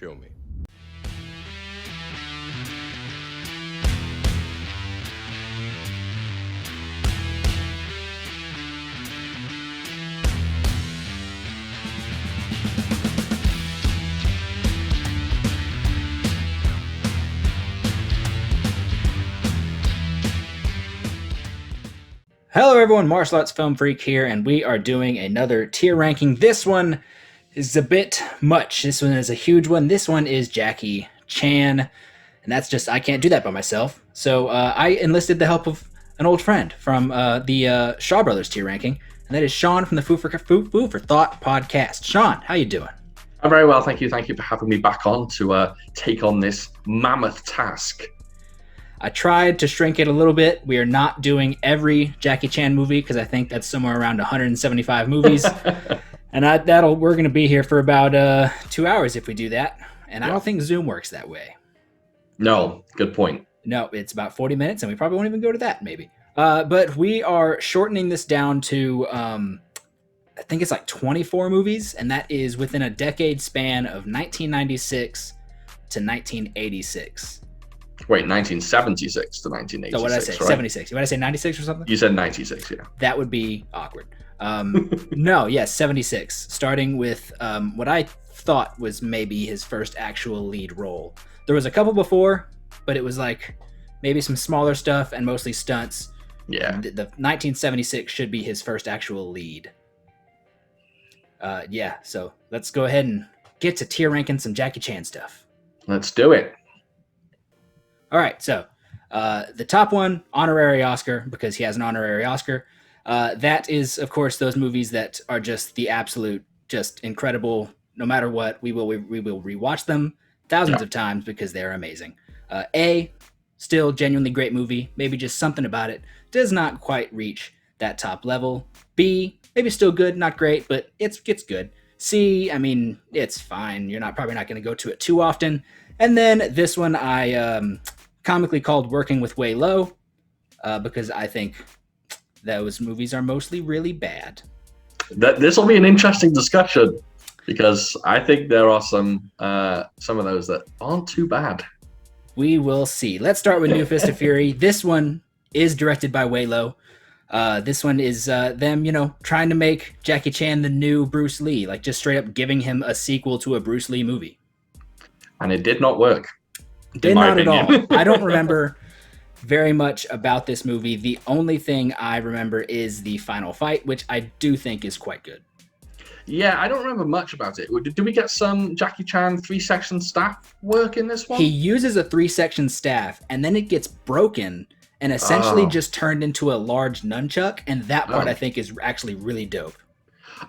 Show me. Hello everyone, Martial Arts Film Freak here, and we are doing another tier ranking. This one is a bit much. This one is a huge one. This one is Jackie Chan, and that's just, I can't do that by myself. So I enlisted the help of an old friend from the Shaw Brothers tier ranking, and that is Shawn from the Food for Thought podcast. Shawn, how you doing? I'm very well, thank you. Thank you for having me back on to take on this mammoth task. I tried to shrink it a little bit. We are not doing every Jackie Chan movie because I think that's somewhere around 175 movies. And we're going to be here for about 2 hours if we do that. And I don't think Zoom works that way. No, good point. No, it's about 40 minutes and we probably won't even go to that maybe. But we are shortening this down to, I think it's like 24 movies. And that is within a decade span of 1996 to 1986. Wait, 1976 to 1986. So what did I say? Right? 76. What did I say? 96 or something? You said 96, yeah. That would be awkward. No, yes, 76. Starting with what I thought was maybe his first actual lead role. There was a couple before, but it was like maybe some smaller stuff and mostly stunts. Yeah. The 1976 should be his first actual lead. Yeah, so let's go ahead and get to tier ranking some Jackie Chan stuff. Let's do it. All right, so the top one, honorary Oscar, because he has an honorary Oscar. That is, of course, those movies that are just the absolute, just incredible. No matter what, we will rewatch them thousands of times because they're amazing. A, still genuinely great movie. Maybe just something about it does not quite reach that top level. B, maybe still good, not great, but it's good. C, I mean, it's fine. You're probably not going to go to it too often. And then this one I comically called Working with Way Low because I think those movies are mostly really bad. This will be an interesting discussion because I think there are some of those that aren't too bad. We will see. Let's start with New Fist of Fury. This one is directed by Way Low. This one is them, trying to make Jackie Chan the new Bruce Lee, like just straight up giving him a sequel to a Bruce Lee movie. And it did not work. Did not at all. I don't remember very much about this movie. The only thing I remember is the final fight, which I do think is quite good. Yeah, I don't remember much about it. Did we get some Jackie Chan 3-section staff work in this one? He uses a 3-section staff, and then it gets broken and essentially just turned into a large nunchuck, and that part I think is actually really dope.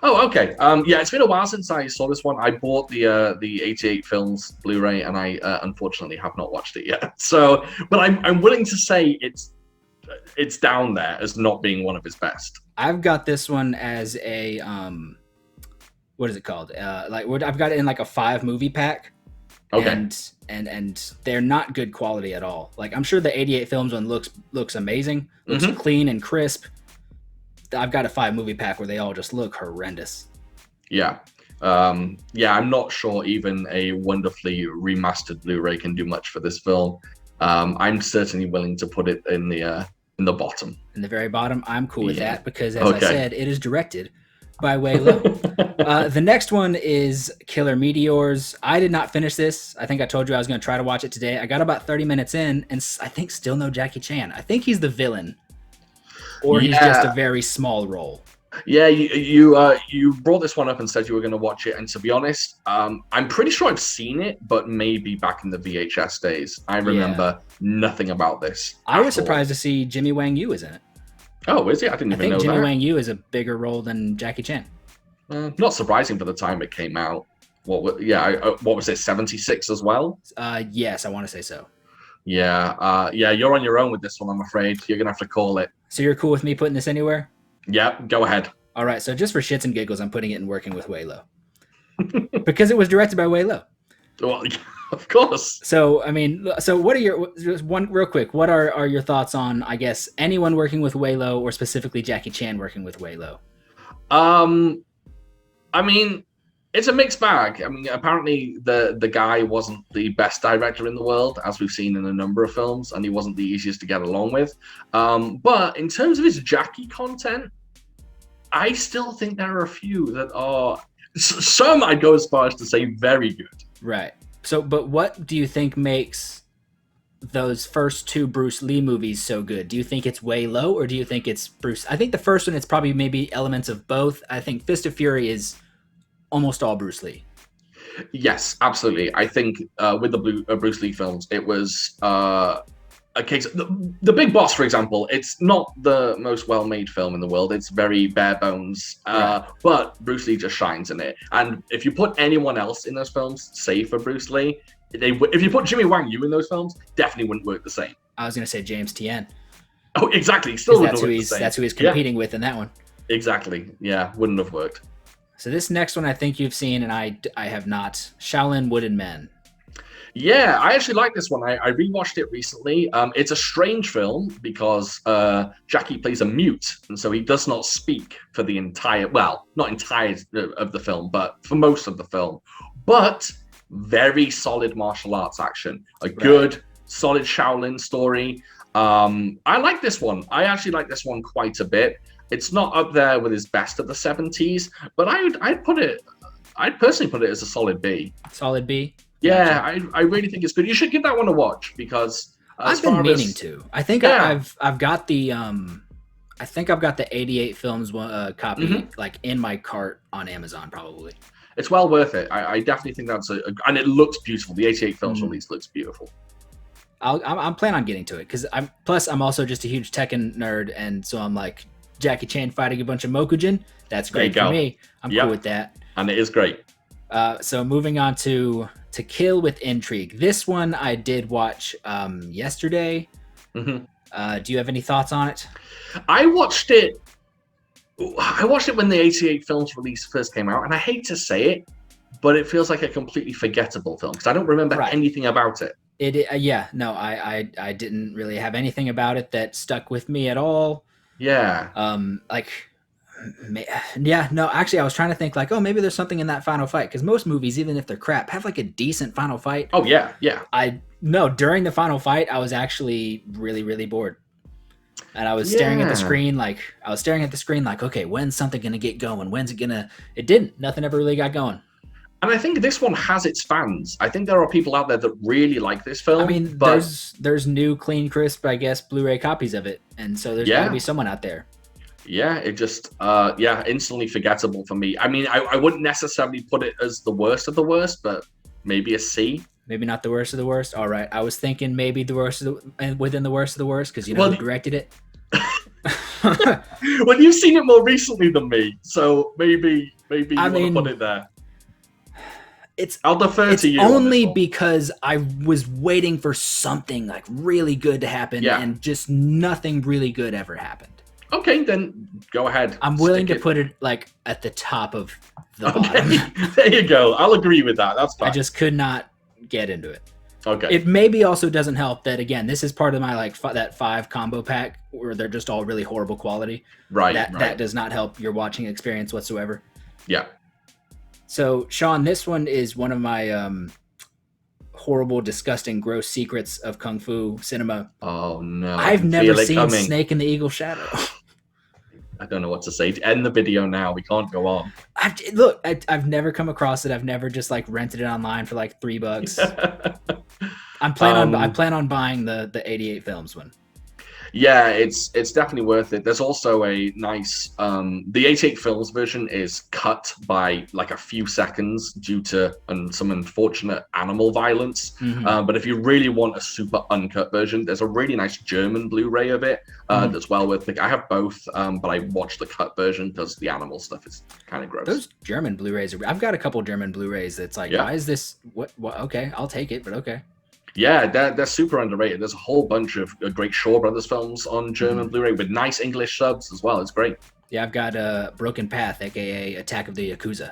Oh, okay. Yeah, it's been a while since I saw this one. I bought the 88 Films Blu-ray, and I unfortunately have not watched it yet. So, but I'm willing to say it's down there as not being one of his best. I've got this one as a what is it called? I've got it in like a 5-movie pack. Okay. And they're not good quality at all. Like I'm sure the 88 Films one looks amazing, looks clean and crisp. I've got a 5-movie pack where they all just look horrendous. Yeah. I'm not sure even a wonderfully remastered Blu-ray can do much for this film. I'm certainly willing to put it in the bottom. In the very bottom, I'm cool with that because, as I said, it is directed by Way Low. The next one is Killer Meteors. I did not finish this. I think I told you I was going to try to watch it today. I got about 30 minutes in, and I think still no Jackie Chan. I think he's the villain. Or he's just a very small role. Yeah, you brought this one up and said you were going to watch it, and to be honest, I'm pretty sure I've seen it, but maybe back in the VHS days. I remember nothing about this. I was surprised to see Jimmy Wang Yu is in it. Oh, is he? I didn't even know that. I think Jimmy Wang Yu is a bigger role than Jackie Chan. Not surprising for the time it came out. What was it, 76 as well? Yes, I want to say so. Yeah, you're on your own with this one, I'm afraid. You're going to have to call it. So you're cool with me putting this anywhere? Yeah, go ahead. All right, so just for shits and giggles, I'm putting it in Working with Way Low. Because it was directed by Way Low. Well, of course. So, I mean, what are just one real quick, what are your thoughts on, I guess, anyone working with Way Low or specifically Jackie Chan working with Way Low? I mean, It's a mixed bag. I mean, apparently the guy wasn't the best director in the world, as we've seen in a number of films, and he wasn't the easiest to get along with. But in terms of his Jackie content, I still think there are a few that are some I'd go as far as to say very good. Right. So, but what do you think makes those first two Bruce Lee movies so good? Do you think it's way low, or do you think it's Bruce? I think the first one, it's probably maybe elements of both. I think Fist of Fury is almost all Bruce Lee. Yes, absolutely. I think with the Bruce Lee films, it was a case. The Big Boss, for example, it's not the most well-made film in the world. It's very bare bones, Right. but Bruce Lee just shines in it. And if you put anyone else in those films, save for Bruce Lee, if you put Jimmy Wang Yu in those films, definitely wouldn't work the same. I was gonna say James Tien. Oh, exactly. Still wouldn't work the same. That's who he's competing with in that one. Exactly. Yeah, wouldn't have worked. So this next one I think you've seen, and I have not. Shaolin Wooden Men. Yeah, I actually like this one. I rewatched it recently. It's a strange film because Jackie plays a mute, and so he does not speak for the entire, well, not entire of the film, but for most of the film. But very solid martial arts action, a good, solid Shaolin story. I like this one. I actually like this one quite a bit. It's not up there with his best of the 70s, but I'd personally put it as a solid B. Solid B. Yeah, I really think it's good. You should give that one a watch because I've been meaning to. I think I've got the I think I've got the 88 films copy like in my cart on Amazon probably. It's well worth it. I definitely think that's and it looks beautiful. The 88 films release looks beautiful. I'm planning on getting to it because I'm also just a huge Tekken nerd, and so I'm like Jackie Chan fighting a bunch of Mokujin. That's great for me. I'm cool with that. And it is great. So moving on to Kill with Intrigue. This one I did watch yesterday. Do you have any thoughts on it? I watched it when the 88 films release first came out, and I hate to say it, but it feels like a completely forgettable film because I don't remember anything about it. I didn't really have anything about it that stuck with me at all. Yeah. Actually, I was trying to think like, oh, maybe there's something in that final fight because most movies, even if they're crap, have like a decent final fight. Oh yeah. During the final fight, I was actually really, really bored, and I was staring at the screen like, okay, when's something gonna get going? When's it gonna? It didn't. Nothing ever really got going. And I think this one has its fans. I think there are people out there that really like this film. I mean, there's new, clean, crisp, I guess, Blu-ray copies of it, and so there's got to be someone out there. Yeah, it just, instantly forgettable for me. I mean, I wouldn't necessarily put it as the worst of the worst, but maybe a C. Maybe not the worst of the worst. All right, I was thinking maybe the worst within the worst of the worst because who directed it. Well, you've seen it more recently than me, so maybe you want to put it there. I'll defer to you. Only because I was waiting for something like really good to happen, and just nothing really good ever happened. Okay, then go ahead. I'm willing to put it like at the top of the bottom. There you go. I'll agree with that. That's fine. I just could not get into it. Okay. It maybe also doesn't help that, again, this is part of my like that 5 combo pack where they're just all really horrible quality. Right. That does not help your watching experience whatsoever. Yeah. So, Shawn, this one is one of my horrible, disgusting, gross secrets of Kung Fu cinema. Oh, no. I've never seen Snake in the Eagle Shadow. I don't know what to say. End the video now. We can't go on. I've never come across it. I've never just like rented it online for like $3. I plan on buying the 88 films one. Yeah, it's definitely worth it. There's also a nice the 88 films version is cut by like a few seconds due to some unfortunate animal violence. But if you really want a super uncut version, there's a really nice German Blu-ray of it that's well worth it. I have both, but I watched the cut version because the animal stuff is kind of gross. Those German Blu-rays, I've got a couple German Blu-rays that's like, why is this? What? Okay, I'll take it, but okay. Yeah, they're super underrated. There's a whole bunch of great Shaw Brothers films on German Blu-ray with nice English subs as well. It's great. Yeah, I've got Broken Path, aka Attack of the Yakuza.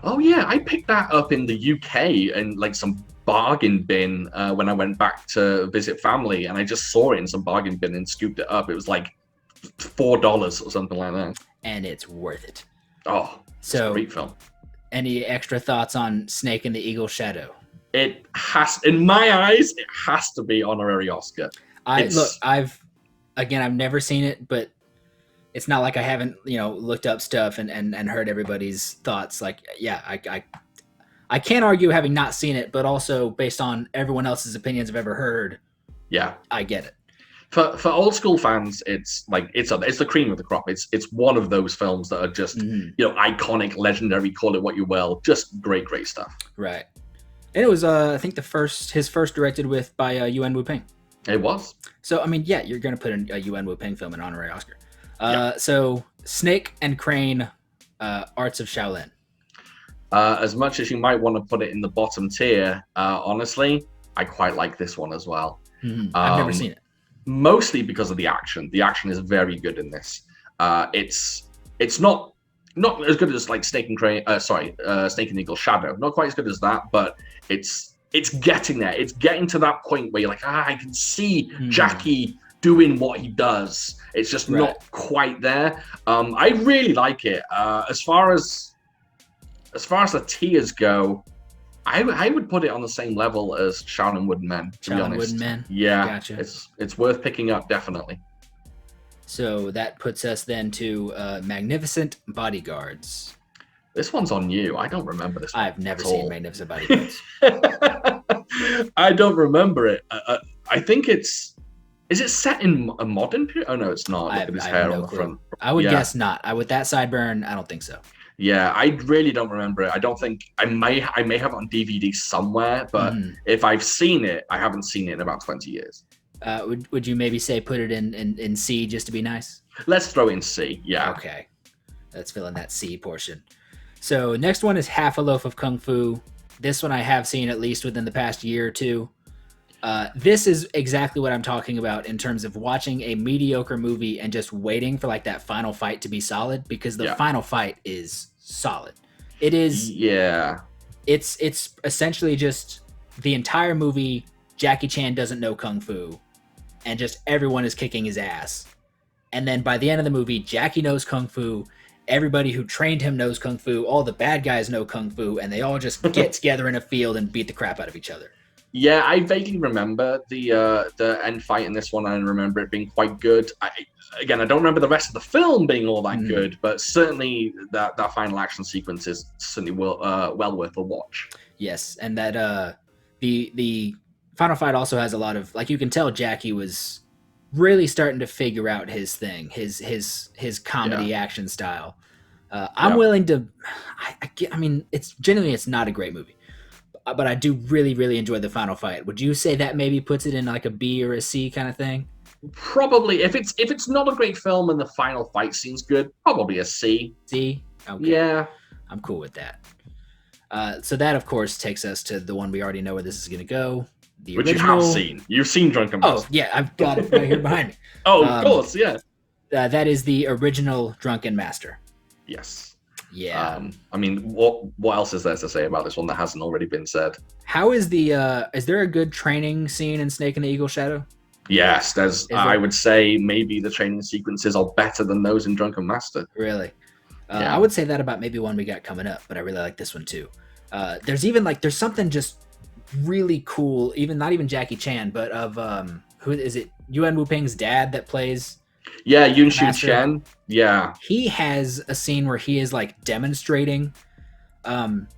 Oh yeah, I picked that up in the UK in like some bargain bin when I went back to visit family, and I just saw it in some bargain bin and scooped it up. It was like $4 or something like that. And it's worth it. Oh, it's a great film. Any extra thoughts on Snake and the Eagle Shadow? It has, in my eyes, it has to be honorary Oscar. I look, It's I've never seen it, but it's not like I haven't, looked up stuff and heard everybody's thoughts. Like, yeah, I can't argue having not seen it, but also based on everyone else's opinions I've ever heard, yeah. I get it. For old school fans, it's like it's the cream of the crop. It's one of those films that are just iconic, legendary. Call it what you will, just great stuff. Right, and it was I think his first directed with by Yuan Wu Ping. It was. So I mean, yeah, you're gonna put a Yuan Wu Ping film in honorary Oscar. So Snake and Crane, Arts of Shaolin. As much as you might want to put it in the bottom tier, honestly, I quite like this one as well. I've never seen it. Mostly because of the action. The action is very good in this. It's not as good as like Snake and Eagle Shadow. Not quite as good as that, but it's getting there. It's getting to that point where you're like, I can see Jackie doing what he does. It's just not quite there. I really like it. As far as the tiers go, I would put it on the same level as Shawn and Wooden Men, to be honest. Wooden Men? Yeah. Gotcha. It's worth picking up, definitely. So that puts us then to Magnificent Bodyguards. This one's on you. I don't remember this one. I've never seen Magnificent Bodyguards. I don't remember it. I think is it set in a modern period? Oh, no, it's not. Look at his hair on the front. I would guess not. With that sideburn, I don't think so. Yeah, I really don't remember it. I don't think I may have it on DVD somewhere, but if I've seen it, I haven't seen it in about 20 years. Would you maybe say put it in C just to be nice? Let's throw in C. Yeah. Okay. Let's fill in that C portion. So next one is Half a Loaf of Kung Fu. This one I have seen at least within the past year or two. This is exactly what I'm talking about in terms of watching a mediocre movie and just waiting for like that final fight to be solid, because the final fight is solid. It is. Yeah. It's essentially just the entire movie. Jackie Chan doesn't know Kung Fu and just everyone is kicking his ass. And then by the end of the movie, Jackie knows Kung Fu. Everybody who trained him knows Kung Fu. All the bad guys know Kung Fu, and they all just get together in a field and beat the crap out of each other. Yeah, I vaguely remember the end fight in this one, and I remember it being quite good. I don't remember the rest of the film being all that good, but certainly that final action sequence is certainly well worth a watch. Yes, and that the final fight also has a lot of, like, you can tell Jackie was really starting to figure out his thing, his comedy action style. I'm willing to. I mean, it's not a great movie, but I do really enjoy the final fight. Would you say that maybe puts it in like a B or a C kind of thing? Probably. If it's not a great film and the final fight scene's good, probably a C. C? Okay. Yeah. I'm cool with that. So that, of course, takes us to the one we already know where this is going to go. Which you have seen. You've seen Drunken Master. Oh, yeah. I've got it right here behind me. Oh, of course, yeah. That is the original Drunken Master. Yes. Yeah. I mean, what else is there to say about this one that hasn't already been said? How is is there a good training scene in Snake and the Eagle Shadow? Yes, I would say maybe the training sequences are better than those in Drunken Master. Really? I would say that about maybe one we got coming up, but I really like this one too. There's something just really cool, not even Jackie Chan, but of who is it? Yuan Wu Ping's dad that plays. Yeah, Yun Shu Chen. Yeah. He has a scene where he is like demonstrating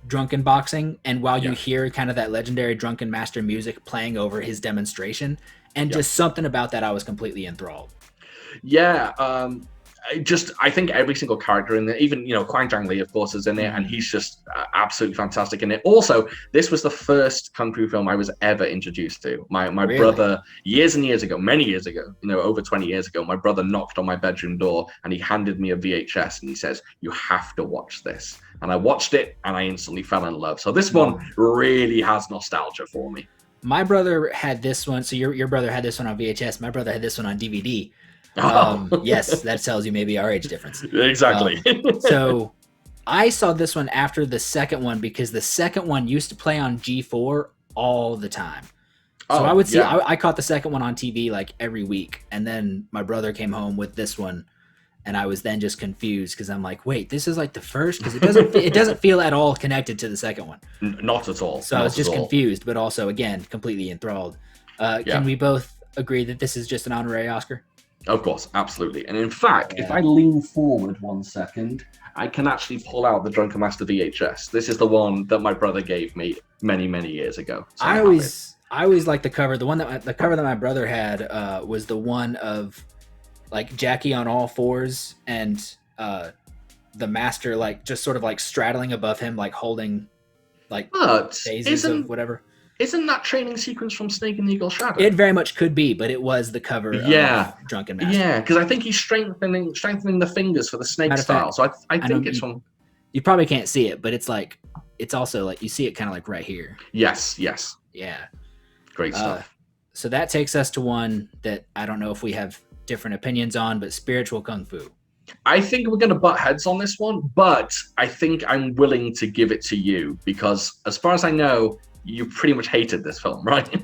drunken boxing, and while you hear kind of that legendary Drunken Master music playing over his demonstration, and just something about that, I was completely enthralled. Yeah, I think every single character in there, even Kwang Zhang Li, of course, is in it, and he's just absolutely fantastic in it. Also, this was the first kung fu film I was ever introduced to. My really? Brother, years and years ago, many years ago, over 20 years ago, my brother knocked on my bedroom door and he handed me a VHS and he says, "You have to watch this." And I watched it and I instantly fell in love. So this one really has nostalgia for me. My brother had this one. So your brother had this one on VHS. My brother had this one on DVD. Yes, that tells you maybe our age difference. Exactly. So I saw this one after the second one because the second one used to play on G4 all the time. So I would see, I caught the second one on TV like every week. And then my brother came home with this one. and I was then just confused because I'm like, wait, this is like the first, because it doesn't feel at all connected to the second one. Not at all. So I was just confused, but also again completely enthralled. Can we both agree that this is just an honorary Oscar? Of course, absolutely. And in fact, if I lean forward 1 second, I can actually pull out the Drunken Master VHS. This is the one that my brother gave me many, many years ago. So I always liked the cover. The cover that my brother had was the one of like Jackie on all fours and the master like just sort of like straddling above him, like holding like phases of whatever. Isn't that training sequence from Snake and the Eagle Shadow? It very much could be, but it was the cover of Drunken Master. Yeah, because I think he's strengthening the fingers for the snake style. So I think it's from... You probably can't see it, but it's like, it's also like, you see it kind of like right here. Yes. Yeah. Great stuff. So that takes us to one that I don't know if we have different opinions on, but spiritual kung fu. I think we're going to butt heads on this one, but I think I'm willing to give it to you because as far as I know, you pretty much hated this film, right?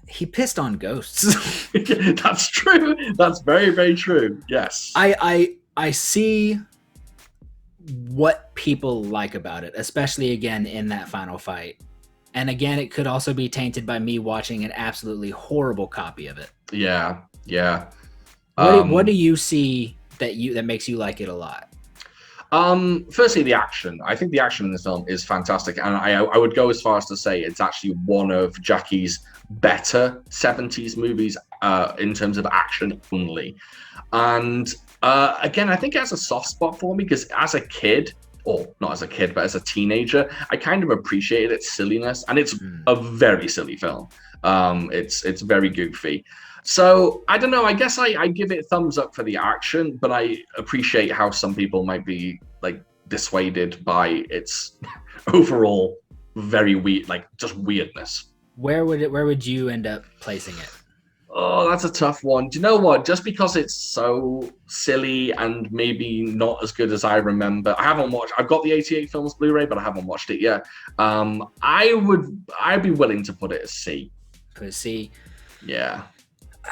He pissed on ghosts. That's true. That's very, very true. Yes. I see what people like about it, especially again in that final fight. And again, it could also be tainted by me watching an absolutely horrible copy of it. Yeah. What do you see that makes you like it a lot? Firstly, the action. I think the action in this film is fantastic, and I would go as far as to say it's actually one of Jackie's better 70s movies in terms of action only. And again, I think it has a soft spot for me because as a kid, or not as a kid, but as a teenager, I kind of appreciated its silliness, and it's a very silly film. It's very goofy. So I don't know. I guess I give it thumbs up for the action, but I appreciate how some people might be like dissuaded by its overall very weird, like just weirdness. Where would you end up placing it? Oh, that's a tough one. Do you know what? Just because it's so silly and maybe not as good as I remember. I've got the 88 films Blu-ray, but I haven't watched it yet. I'd be willing to put it as C. Put a C. Yeah.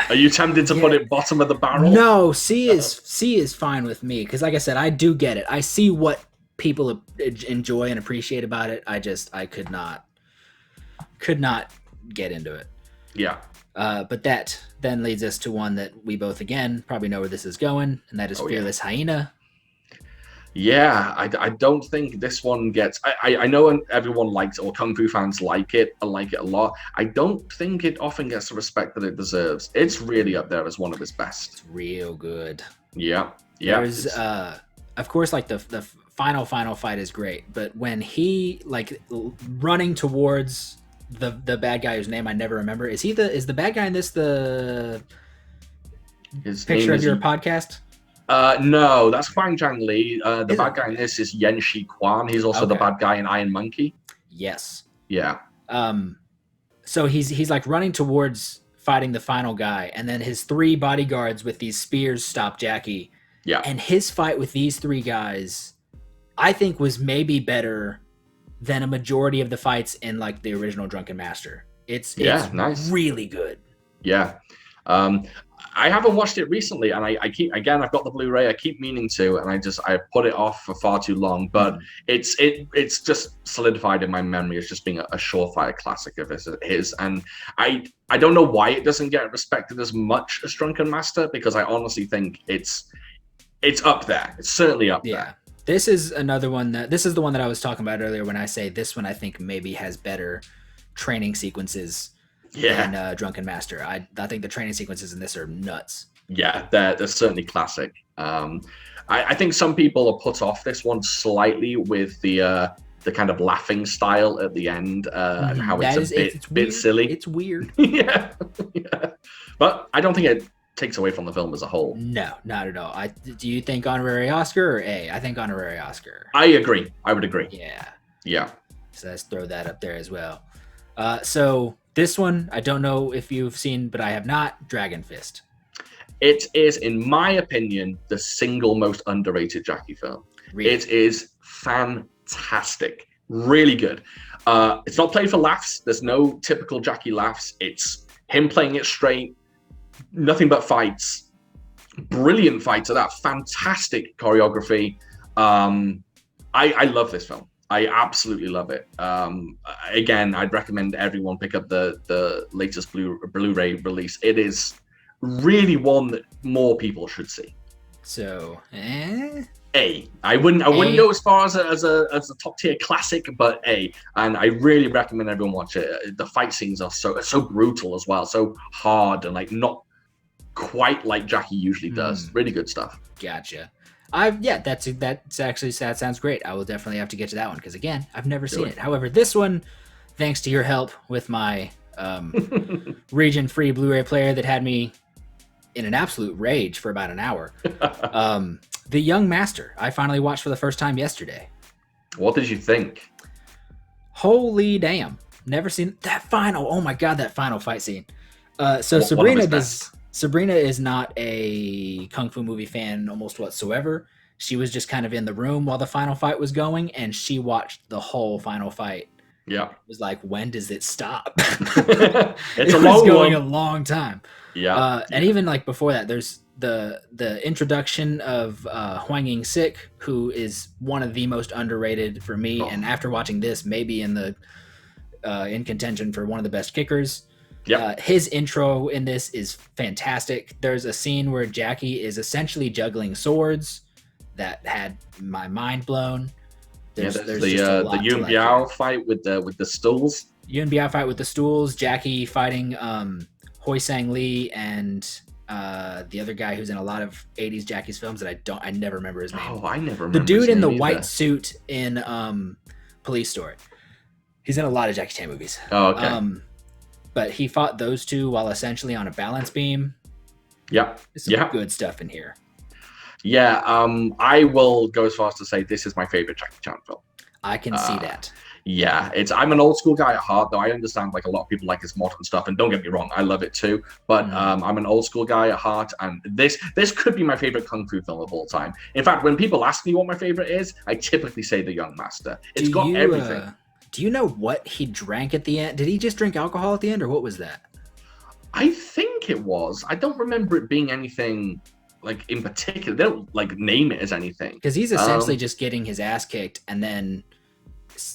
Are you tempted to put it bottom of the barrel? No, C is fine with me because, like I said, I do get it. I see what people enjoy and appreciate about it. I could not get into it. Yeah. But that then leads us to one that we both again probably know where this is going, and that is Fearless Hyena. Yeah, I don't think this one gets... I know everyone likes it, or Kung Fu fans like it. I like it a lot. I don't think it often gets the respect that it deserves. It's really up there as one of its best. It's real good. Yeah. There's, of course, like the final fight is great, but when he, like, running towards the bad guy whose name I never remember, is the bad guy in this his picture of your podcast? No, that's Huang Zhang Li. The bad guy in this is Yen Shi Quan. He's also the bad guy in Iron Monkey. Yes. Yeah. So he's like running towards fighting the final guy, and then his 3 bodyguards with these spears stop Jackie. Yeah. And his fight with these 3 guys, I think, was maybe better than a majority of the fights in like the original Drunken Master. It's nice. Really good. Yeah. I haven't watched it recently, and I've got the Blu-ray. I keep meaning to, and I put it off for far too long. But it's just solidified in my memory as just being a surefire classic of his. And I don't know why it doesn't get respected as much as Drunken Master, because I honestly think it's up there. It's certainly up there. This is another one this is the one that I was talking about earlier when I say this one I think maybe has better training sequences than Drunken Master. I think the training sequences in this are nuts. Yeah, they're certainly classic. I think some people are put off this one slightly with the kind of laughing style at the end and how it's a bit silly. It's weird. yeah. But I don't think it takes away from the film as a whole. No, not at all. Do you think honorary Oscar or A? I think honorary Oscar. I agree. I would agree. Yeah. So let's throw that up there as well. So this one, I don't know if you've seen, but I have not, Dragon Fist. It is, in my opinion, the single most underrated Jackie film. Really? It is fantastic. Really good. It's not played for laughs. There's no typical Jackie laughs. It's him playing it straight. Nothing but fights. Brilliant fight to that, fantastic choreography. I love this film. I absolutely love it. Again, I'd recommend everyone pick up the latest Blu-ray release. It is really one that more people should see. So, I wouldn't go as far as a top tier classic, but and I really recommend everyone watch it. The fight scenes are so brutal as well, so hard and like not quite like Jackie usually does. Really good stuff. Gotcha. That's actually, that sounds great. I will definitely have to get to that one because again, I've never seen it. However, this one, thanks to your help with my region free Blu-ray player that had me in an absolute rage for about an hour. The Young Master, I finally watched for the first time yesterday. What did you think? Holy damn. Never seen that final. Oh my God, that final fight scene. So Sabrina is not a Kung Fu movie fan almost whatsoever. She was just kind of in the room while the final fight was going, and she watched the whole final fight. Yeah. It was like, when does it stop? It's a long time. Yeah. And even like before that, there's the introduction of Huang Ying-sik, who is one of the most underrated for me, and after watching this, maybe in contention for one of the best kickers. Yeah. His intro in this is fantastic. There's a scene where Jackie is essentially juggling swords that had my mind blown. There's the Yun Biao fight with the stools. Yun Biao fight with the stools. Jackie fighting Hoi Sang Lee and the other guy who's in a lot of 80s Jackie's films that I never remember his name. Oh, I never remember the dude in the either. white suit in Police Story. He's in a lot of Jackie Chan movies. Oh, okay. But he fought those two while essentially on a balance beam. Yeah. There's some good stuff in here. Yeah. I will go as far as to say this is my favorite Jackie Chan film. I can see that. Yeah, I'm an old school guy at heart, though I understand like a lot of people like his modern stuff, and don't get me wrong, I love it too. But I'm an old school guy at heart, and this could be my favorite kung fu film of all time. In fact, when people ask me what my favorite is, I typically say The Young Master. It's got everything. Do you know what he drank at the end? Did he just drink alcohol at the end, or what was that? I think it was. I don't remember it being anything like in particular. They don't like name it as anything. Because he's essentially just getting his ass kicked, and then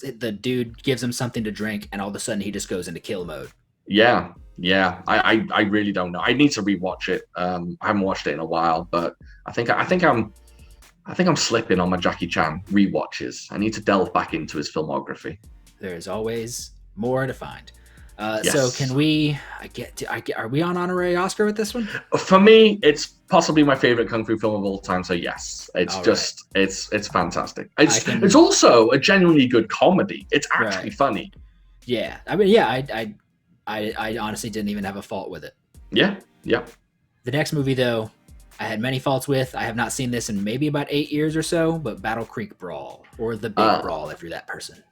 the dude gives him something to drink, and all of a sudden he just goes into kill mode. Yeah. I really don't know. I need to rewatch it. I haven't watched it in a while, but I think I'm slipping on my Jackie Chan rewatches. I need to delve back into his filmography. There's always more to find. Yes. So can we? Are we on honorary Oscar with this one? For me, it's possibly my favorite kung fu film of all time. So yes, it's it's fantastic. It's also a genuinely good comedy. It's actually funny. Yeah, I mean, I honestly didn't even have a fault with it. Yeah. The next movie, though, I had many faults with. I have not seen this in maybe about 8 years or so, but Battle Creek Brawl, or The Big Brawl if you're that person.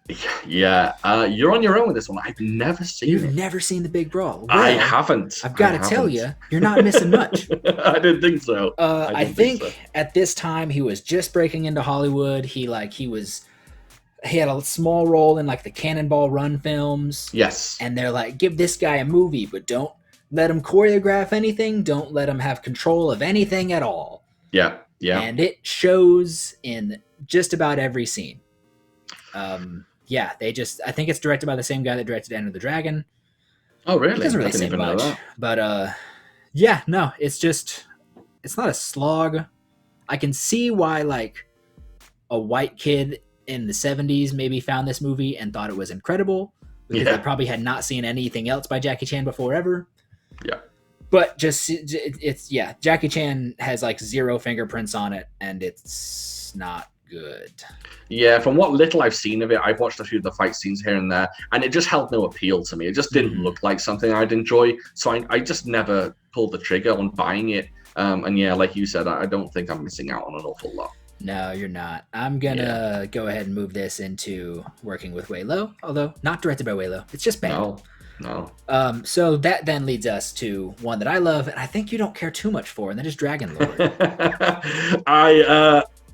Yeah. You're on your own with this one. I've never seen it. You've never seen The Big Brawl? Well, I haven't. I've got to tell you, you're not missing much. I didn't think so. I think at this time he was just breaking into Hollywood. He had a small role in like the Cannonball Run films. Yes. And they're like, give this guy a movie, but don't let him choreograph anything. Don't let him have control of anything at all. Yeah. And it shows in just about every scene. I think it's directed by the same guy that directed Enter the Dragon. Oh, really? It doesn't really say much. But it's not a slog. I can see why like a white kid in the 70s maybe found this movie and thought it was incredible, because they probably had not seen anything else by Jackie Chan before ever. Yeah. But Jackie Chan has like 0 fingerprints on it, and it's not good. Yeah, from what little I've seen of it, I've watched a few of the fight scenes here and there, and it just held no appeal to me. It just didn't look like something I'd enjoy, so I just never pulled the trigger on buying it. And yeah, like you said, I don't think I'm missing out on an awful lot. No, you're not. I'm gonna go ahead and move this into Working with Wei Lo, although not directed by Wei Lo. It's just bad. No. So that then leads us to one that I love, and I think you don't care too much for, and that is Dragon Lord.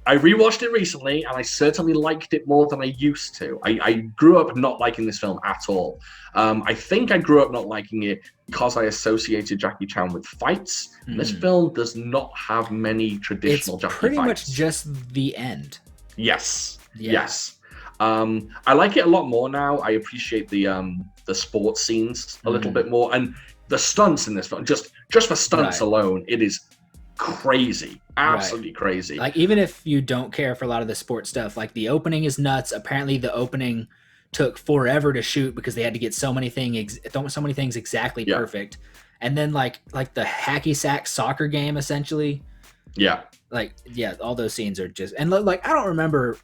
I rewatched it recently, and I certainly liked it more than I used to. I grew up not liking this film at all. I think I grew up not liking it because I associated Jackie Chan with fights. This film does not have many traditional It's Jackie pretty fights. much just the end. Yes. Yeah. Yes. I like it a lot more now. I appreciate the sports scenes a little bit more, and the stunts in this film. Just for stunts alone, it is crazy, absolutely crazy. Like, even if you don't care for a lot of the sports stuff, like, the opening is nuts. Apparently the opening took forever to shoot because they had to get so many things exactly perfect. And then like the hacky sack soccer game, essentially. Yeah. Like, yeah, all those scenes are just, and like, I don't remember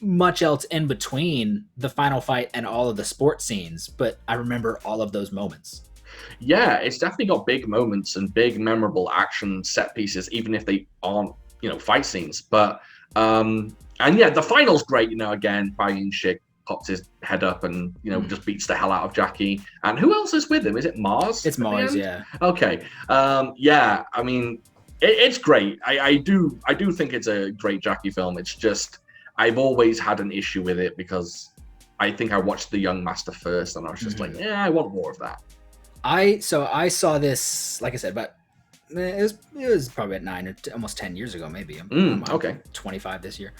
much else in between the final fight and all of the sports scenes, but I remember all of those moments. Yeah, it's definitely got big moments and big memorable action set pieces, even if they aren't, fight scenes. But and yeah, the final's great. Again, Bai Shik pops his head up and just beats the hell out of Jackie. And who else is with him? Is it Mars? It's Mars, yeah. Okay. Yeah, I mean, it's great. I do think it's a great Jackie film. It's just I've always had an issue with it because I think I watched The Young Master first, and I was just like, I want more of that. I saw this, like I said, but it was probably at 9 or almost 10 years ago, maybe. I'm okay. 25 this year.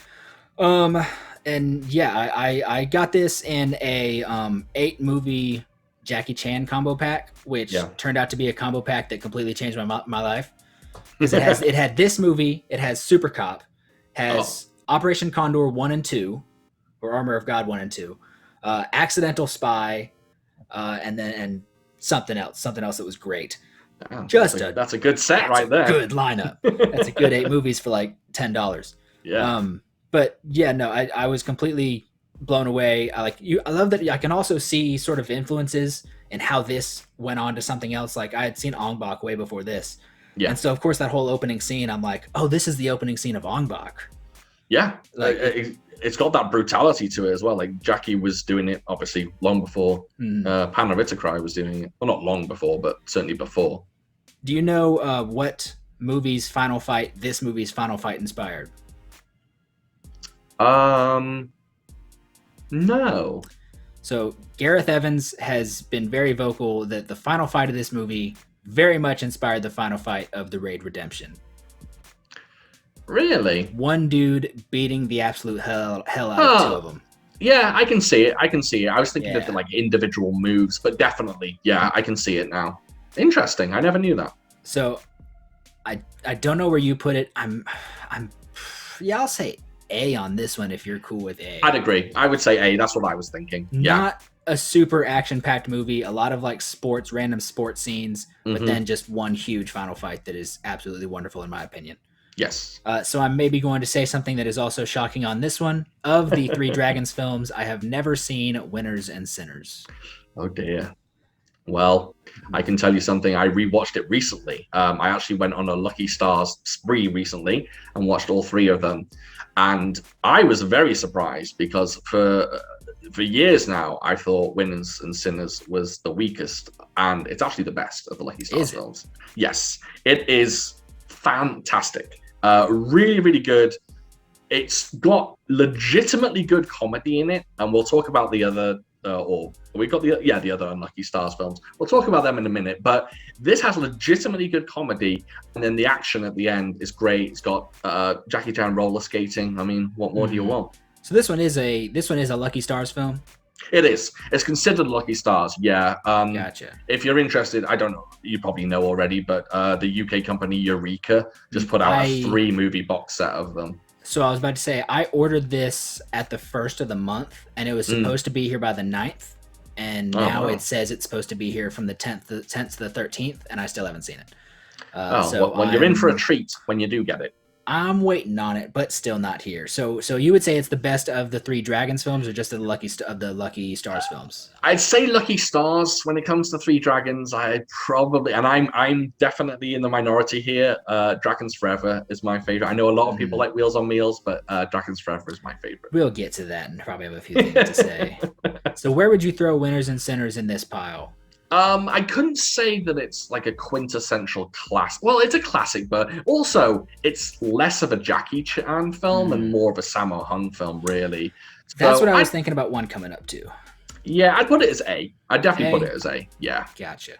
And yeah, I got this in a 8-movie Jackie Chan combo pack, which turned out to be a combo pack that completely changed my life. Because it had this movie, it has Super Cop, has Operation Condor 1 and 2, or Armor of God 1 and 2, Accidental Spy, and something else that was great. Wow, that's a good set right there. Good lineup. That's a good 8 movies for like $10. Yeah. But yeah, no, I was completely blown away. I love that I can also see sort of influences in how this went on to something else. Like, I had seen Ong Bak way before this. Yeah. And so of course that whole opening scene, I'm like, oh, this is the opening scene of Ong Bak. Yeah. Like, it's got that brutality to it as well. Like, Jackie was doing it obviously long before Panda Rittercry was doing it. Well, not long before, but certainly before. Do you know what movie's final fight this movie's final fight inspired? No. So Gareth Evans has been very vocal that the final fight of this movie very much inspired the final fight of The Raid Redemption. Really? One dude beating the absolute hell out of 2 of them. Yeah, I can see it. I was thinking of the like individual moves, but definitely, yeah, I can see it now. Interesting. I never knew that. So I don't know where you put it. I'll say A on this one if you're cool with A. I'd agree. I would say A. That's what I was thinking. Not a super action-packed movie. A lot of like random sports scenes, but then just one huge final fight that is absolutely wonderful in my opinion. Yes. So I'm maybe going to say something that is also shocking on this one. Of the 3 Dragons films, I have never seen Winners and Sinners. Oh dear. Well, I can tell you something. I rewatched it recently. I actually went on a Lucky Stars spree recently and watched all 3 of them. And I was very surprised because for years now, I thought Winners and Sinners was the weakest. And it's actually the best of the Lucky Stars films. Yes, it is fantastic. Really, really good. It's got legitimately good comedy in it. And we'll talk about the other the other Unlucky Stars films. We'll talk about them in a minute, but this has legitimately good comedy, and then the action at the end is great. It's got Jackie Chan roller skating. I mean, what more do you want? So this one is a Lucky Stars film. It is. It's considered Lucky Stars. Yeah. Gotcha. If you're interested, I don't know. You probably know already, but the UK company Eureka just put out a 3-movie box set of them. So I was about to say, I ordered this at the 1st of the month, and it was supposed to be here by the 9th, and now it says it's supposed to be here from the 10th to the 13th, and I still haven't seen it. Well, you're in for a treat when you do get it. I'm waiting on it, but still not here. So you would say it's the best of the 3 Dragons films, or just of the Lucky Stars films? I'd say Lucky Stars when it comes to 3 Dragons. I probably, and I'm definitely in the minority here. Dragons Forever is my favorite. I know a lot of people like Wheels on Meals, but Dragons Forever is my favorite. We'll get to that and probably have a few things to say. So where would you throw Winners and Sinners in this pile? I couldn't say that it's like a quintessential class. Well, it's a classic, but also it's less of a Jackie Chan film and more of a Sammo Hung film, really. That's what So I was thinking about one coming up too. yeah, I'd put it as A. I'd definitely A? put it as A. Yeah. Gotcha.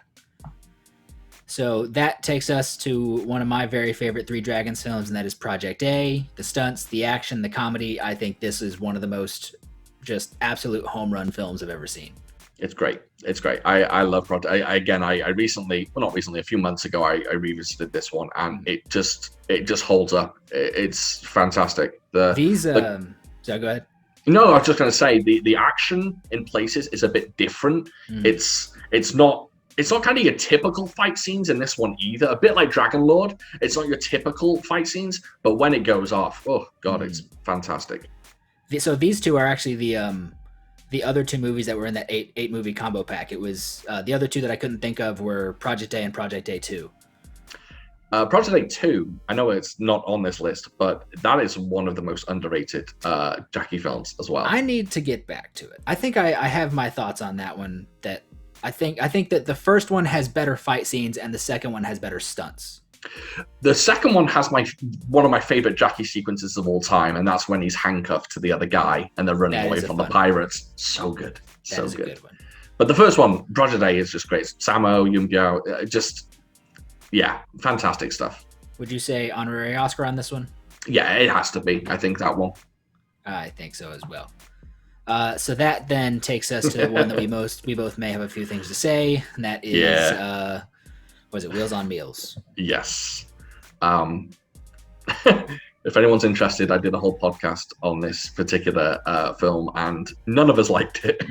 So that takes us to one of my very favorite Three Dragons films, and that is Project A. The stunts, the action, the comedy. I think this is one of the most just absolute home run films I've ever seen. It's great. It's great. I love Project. I recently, well, not recently, a few months ago, I revisited this one, and it just holds up. It's fantastic. So go ahead. No, I was just going to say the action in places is a bit different. It's not kind of your typical fight scenes in this one either. A bit like Dragon Lord, it's not your typical fight scenes, but when it goes off, oh god, it's fantastic. So these two are actually the other two movies that were in that eight movie combo pack. It was the other two that I couldn't think of were Project A and Project A 2. Project A 2, I know it's not on this list, but that is one of the most underrated Jackie films as well. I need to get back to it. I think I have my thoughts on that one. That I think that the first one has better fight scenes and the second one has better stunts. The second one has one of my favorite Jackie sequences of all time, and that's when he's handcuffed to the other guy and they're running away from the pirates. So good. So that is good. A good one. But the first one, Project A, is just great. Sammo, Yun Biao, yeah, fantastic stuff. Would you say honorary Oscar on this one? Yeah, it has to be. I think that one. I think so as well. So that then takes us to the one that we both may have a few things to say, and that is was it Wheels on Meals? Yes. If anyone's interested, I did a whole podcast on this particular film, and none of us liked it.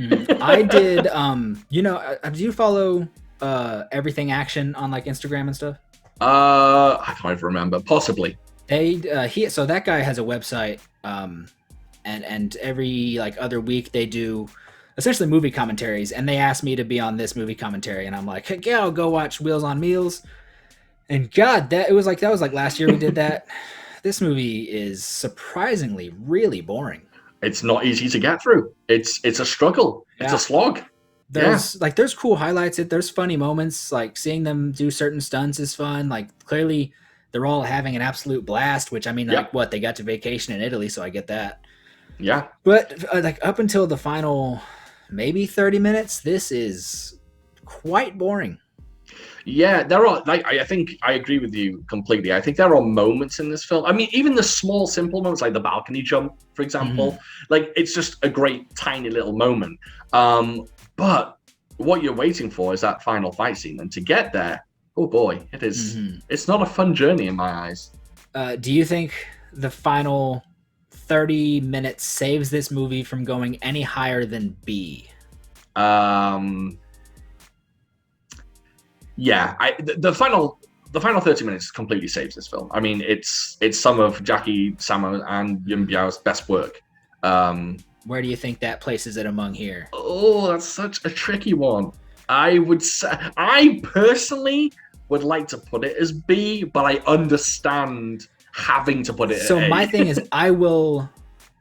I did. Do you follow Everything Action on like Instagram and stuff? I can't even remember. Possibly. So that guy has a website, and every like other week they do essentially movie commentaries, and they asked me to be on this movie commentary, and I'm like, heck yeah, I'll go watch Wheels on Meals. And God, that was like last year we did that. This movie is surprisingly really boring. It's not easy to get through. It's a struggle. It's a slog. There's cool highlights. There's funny moments. Like seeing them do certain stunts is fun. Like clearly they're all having an absolute blast, which I mean, like they got to vacation in Italy, so I get that. Yeah. But like up until the final maybe 30 minutes, this is quite boring. Yeah, there are, like, I think I agree with you completely. I think there are moments in this film. I mean, even the small, simple moments, like the balcony jump, for example, like it's just a great, tiny little moment. But what you're waiting for is that final fight scene. And to get there, oh boy, it is. It's not a fun journey in my eyes. Do you think the final 30 minutes saves this movie from going any higher than B? Yeah, the final 30 minutes completely saves this film. I mean, it's some of Jackie, Sammo, and Yun Biao's best work. Where do you think that places it among here? Oh, that's such a tricky one. I would say, I personally would like to put it as B, but I understand having to put it. So at my A. thing is, I will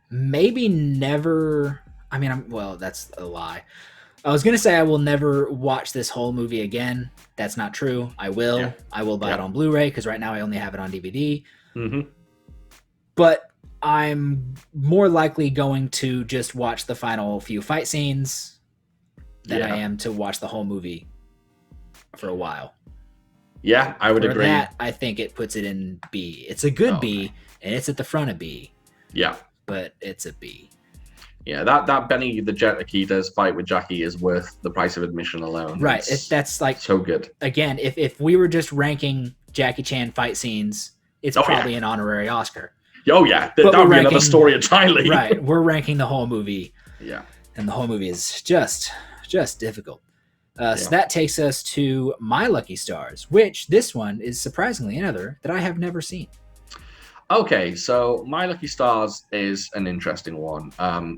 maybe never. I mean, that's a lie. I was gonna say I will never watch this whole movie again. That's not true. I will. Yeah. I will buy it on Blu-ray because right now I only have it on DVD. But I'm more likely going to just watch the final few fight scenes than I am to watch the whole movie for a while. Yeah, I would agree. That, I think it puts it in B. It's a good B, and it's at the front of B. Yeah. But it's a B. Yeah, that Benny the Jet Akita's fight with Jackie is worth the price of admission alone. Right. That's like so good. Again, if we were just ranking Jackie Chan fight scenes, it's probably an honorary Oscar. Oh yeah, that would be another story entirely. Right. We're ranking the whole movie. Yeah. And the whole movie is just difficult. So that takes us to My Lucky Stars, which this one is surprisingly another that I have never seen. Okay, so My Lucky Stars is an interesting one.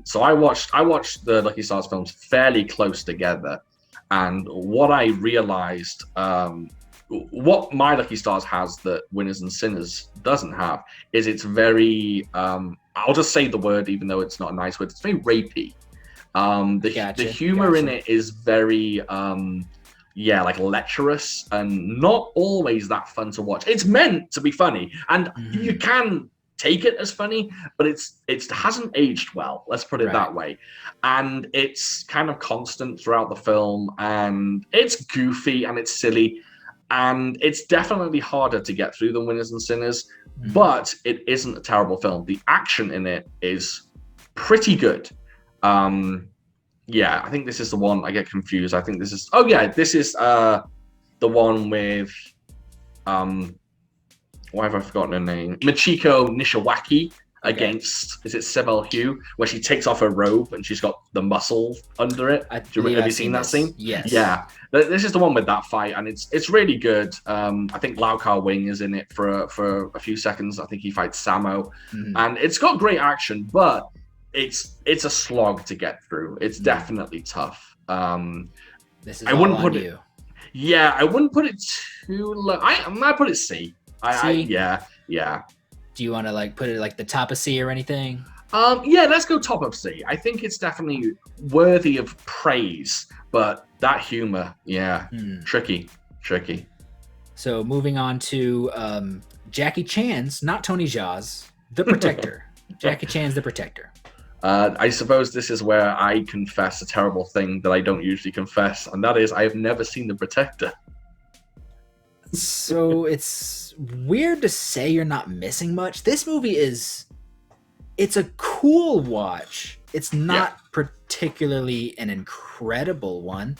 So I watched the Lucky Stars films fairly close together, and what I realized, what My Lucky Stars has that Winners and Sinners doesn't have, is it's very, I'll just say the word, even though it's not a nice word, it's very rapey. The humor in it is very yeah, like lecherous and not always that fun to watch. It's meant to be funny, and Mm-hmm. you can take it as funny, but it hasn't aged well. Let's put it Right. that way. And it's kind of constant throughout the film, and it's goofy and it's silly, and it's definitely harder to get through than Winners and Sinners. Mm-hmm. But it isn't a terrible film. The action in it is pretty good. Um, yeah, I think this is the one. I get confused. I think this is. Oh yeah, this is the one with um. Why have I forgotten her name? Michiko Nishawaki Okay. against, is it Sebel Hugh, where she takes off her robe and she's got the muscle under it. I believe Have you I've seen seen that this. scene? Yes. Yeah, this is the one with that fight, and it's really good. I think Lau Kar Wing is in it for a few seconds. I think he fights Samo, Mm-hmm. and it's got great action, but it's a slog to get through. It's Mm-hmm. definitely tough. This is I all wouldn't on put it. you. Yeah, I wouldn't put it too low. I might put it C. C. Yeah, yeah. Do you want to like put it like the top of C or anything? Yeah, let's go top of C. I think it's definitely worthy of praise, but that humor, yeah, Hmm. tricky. So moving on to Jackie Chan's, not Tony Jaa's, The Protector. Jackie Chan's The Protector. I suppose this is where I confess a terrible thing that I don't usually confess, and that is I have never seen The Protector. So it's weird to say you're not missing much. This movie it's a cool watch. It's Yeah. not particularly an incredible one.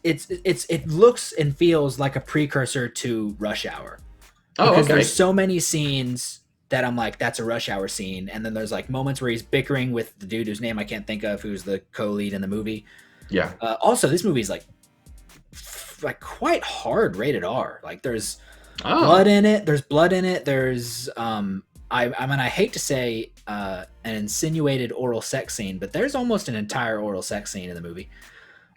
It looks and feels like a precursor to Rush Hour Oh, because there's okay. so many scenes that I'm like, that's a Rush Hour scene, and then there's like moments where he's bickering with the dude whose name I can't think of, who's the co-lead in the movie. Yeah. Also, this movie's like quite hard rated R. Like there's Oh, blood in it. There's blood in it. There's I mean I hate to say an insinuated oral sex scene, but there's almost an entire oral sex scene in the movie.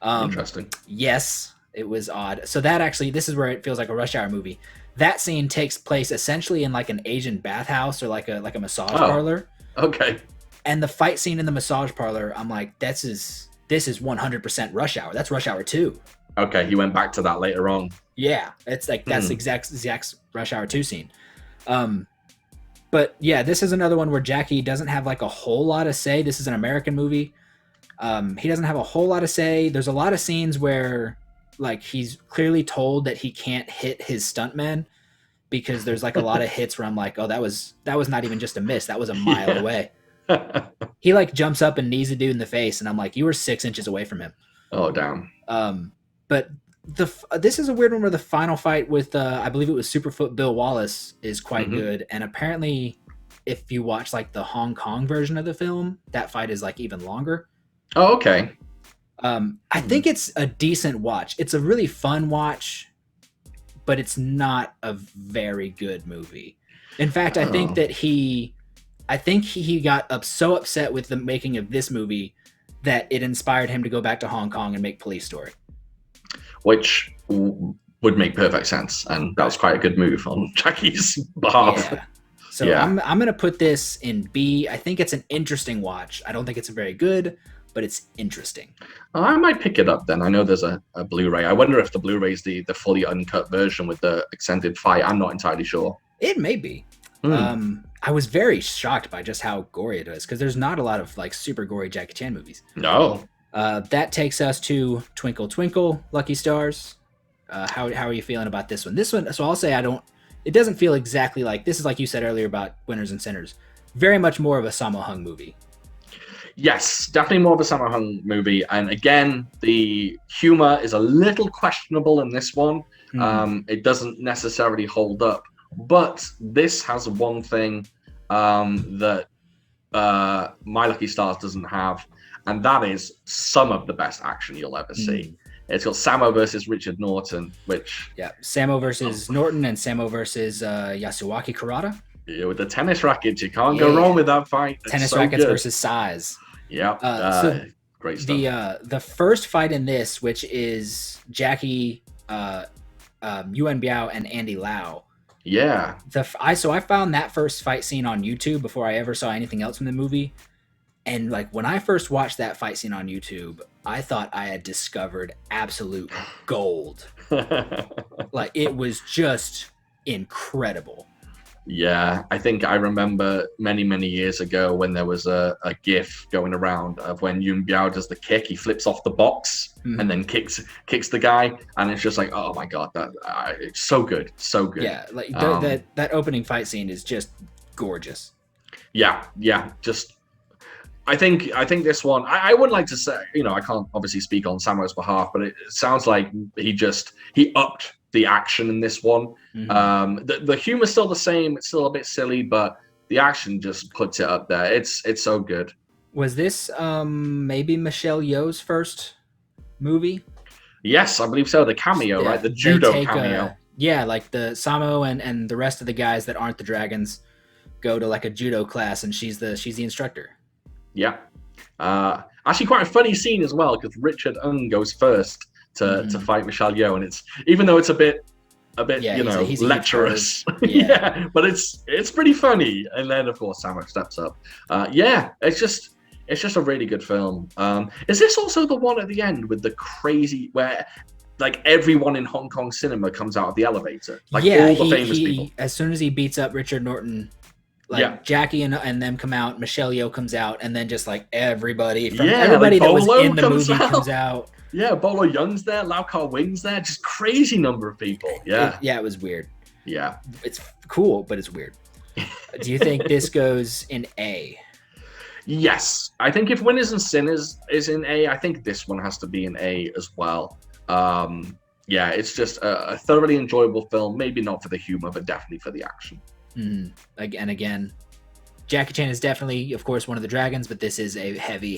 interesting. Yes, it was odd. So that actually, this is where it feels like a Rush Hour movie. That scene takes place essentially in like an Asian bathhouse or like a massage Oh, parlor. okay. And the fight scene in the massage parlor, I'm like, this is 100% Rush Hour. That's Rush Hour 2. Okay, he went back to that later on. Yeah, it's like that's Hmm. exact Rush Hour 2 scene. But yeah, this is another one where Jackie doesn't have like a whole lot of say. This is an American movie. He doesn't have a whole lot of say. There's a lot of scenes where like he's clearly told that he can't hit his stuntmen because there's like a lot of hits where I'm like, oh, that was not even just a miss. That was a mile Yeah. away. He like jumps up and knees a dude in the face, and I'm like, you were 6 inches away from him. Oh, damn. But this is a weird one where the final fight with I believe it was Superfoot Bill Wallace is quite Mhm. good, and apparently, if you watch like the Hong Kong version of the film, that fight is like even longer. Oh, okay. I think it's a decent watch. It's a really fun watch, but it's not a very good movie. In fact, I think Oh. that he got so upset with the making of this movie that it inspired him to go back to Hong Kong and make Police Story. Which would make perfect sense, and that was quite a good move on Jackie's behalf. Yeah. So Yeah. I'm gonna put this in B. I think it's an interesting watch. I don't think it's very good, but it's interesting. I might pick it up then. I know there's a Blu-ray. I wonder if the Blu-ray is the fully uncut version with the extended fight. I'm not entirely sure. It may be. Hmm. I was very shocked by just how gory it is because there's not a lot of like super gory Jackie Chan movies. No. That takes us to Twinkle Twinkle Lucky Stars. How are you feeling about this one? This one, so I'll say it doesn't feel exactly like this is like you said earlier about Winners and Sinners. Very much more of a Sammo Hung movie. Yes, definitely more of a Sammo Hung movie. And again, the humor is a little questionable in this one. It doesn't necessarily hold up. But this has one thing that My Lucky Stars doesn't have, and that is some of the best action you'll ever see. It's got Sammo versus Richard Norton, which... Yeah, Sammo versus Norton and Sammo versus Yasuaki Kurata. Yeah, with the tennis rackets, you can't go wrong with that fight. It's Tennis so rackets good. versus size. Yeah, So great stuff. the first fight in this, which is Jackie, Yuan Biao, and Andy Lau. Yeah. I found that first fight scene on YouTube before I ever saw anything else from the movie, and like when I first watched that fight scene on YouTube, I thought I had discovered absolute gold. Like, it was just incredible. Yeah, I think I remember many, many years ago when there was a GIF going around of when Yun Biao does the kick, he flips off the box and then kicks the guy, and it's just like, oh my god, that it's so good, so good. Yeah, like that opening fight scene is just gorgeous. Yeah, just I think this one I would like to say, I can't obviously speak on Samuel's behalf, but it sounds like he upped the action in this one. The humor's still the same, it's still a bit silly, but the action just puts it up there. It's so good. Was this maybe Michelle Yeoh's first movie? Yes, I believe so. The cameo, right? The judo cameo. Yeah, like the Samo and the rest of the guys that aren't the dragons go to like a judo class, and she's the instructor. Yeah. Actually, quite a funny scene as well, because Richard Ng goes first to fight Michelle Yeoh, and it's, even though it's a bit he's lecherous. Yeah, but it's pretty funny. And then of course Samuel steps up. It's just a really good film. Is this also the one at the end with the crazy, where like everyone in Hong Kong cinema comes out of the elevator? Like all the famous people. As soon as he beats up Richard Norton, like Jackie and them come out, Michelle Yeoh comes out, and then just like everybody like that was Bolo in the movie comes out. Yeah, Bolo Young's there, Lau Kar Wing's there, just crazy number of people. Yeah. It was weird. Yeah. It's cool, but it's weird. Do you think this goes in A? Yes. I think if Winners and Sinners is in A, I think this one has to be in A as well. It's just a thoroughly enjoyable film. Maybe not for the humor, but definitely for the action. Again, Jackie Chan is definitely, of course, one of the dragons, but this is a heavy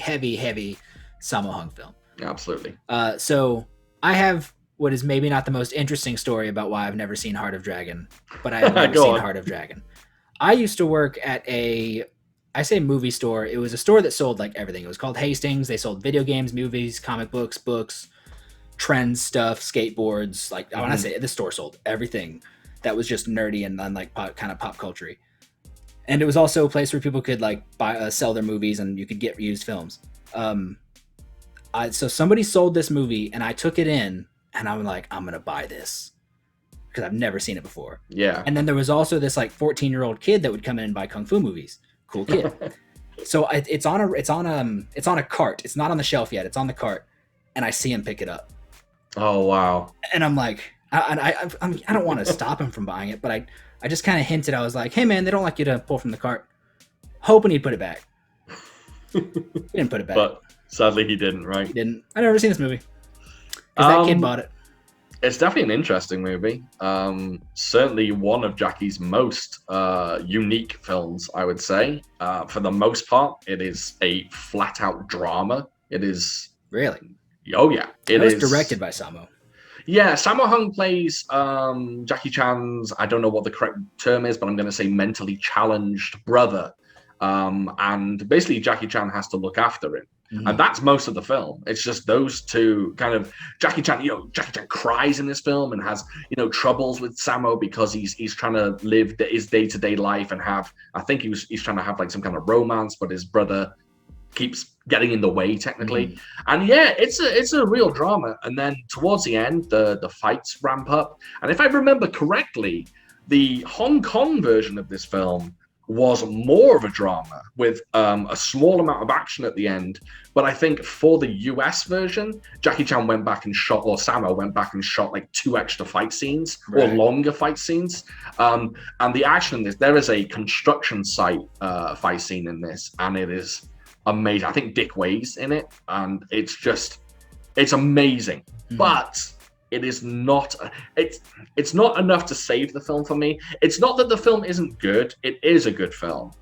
Sammo Hung film. Absolutely. So I have what is maybe not the most interesting story about why I've never seen Heart of Dragon, but I have never seen Heart of Dragon. I used to work at I say movie store. It was a store that sold like everything. It was called Hastings. They sold video games, movies, comic books, trends stuff, skateboards. Like when I say the store sold everything that was just nerdy and like kind of pop culture-y. And it was also a place where people could like buy sell their movies, and you could get used films. So somebody sold this movie, and I took it in, and I'm like, I'm gonna buy this because I've never seen it before. Yeah. And then there was also this like 14-year-old kid that would come in and buy kung fu movies. Cool kid. So it's on a cart. It's not on the shelf yet. It's on the cart, and I see him pick it up. Oh wow. And I'm like, I don't want to stop him from buying it, but I just kind of hinted. I was like, hey man, they don't like you to pull from the cart. Hoping he'd put it back. He didn't put it back. But sadly he didn't, right? He didn't. I've never seen this movie. Because that kid bought it. It's definitely an interesting movie. Certainly one of Jackie's most unique films, I would say. For the most part, it is a flat-out drama. It is... Really? Oh, yeah. It was directed by Sammo. Yeah, Sammo Hung plays Jackie Chan's, I don't know what the correct term is, but I'm going to say mentally challenged brother. And basically Jackie Chan has to look after him. And that's most of the film. It's just those two kind of Jackie Chan cries in this film and has, troubles with Sammo because he's trying to live his day-to-day life and have, I think he's trying to have like some kind of romance, but his brother keeps getting in the way technically. And yeah, it's a real drama. And then towards the end, the fights ramp up. And if I remember correctly, the Hong Kong version of this film was more of a drama with a small amount of action at the end. But I think for the US version, Jackie Chan went back and shot, or Sammo went back and shot like 2 extra fight scenes or longer fight scenes. And the action in this, there is a construction site fight scene in this, and it is amazing. I think Dick Way's in it, and it's amazing. But it is not, it's not enough to save the film for me. It's not that the film isn't good. It is a good film.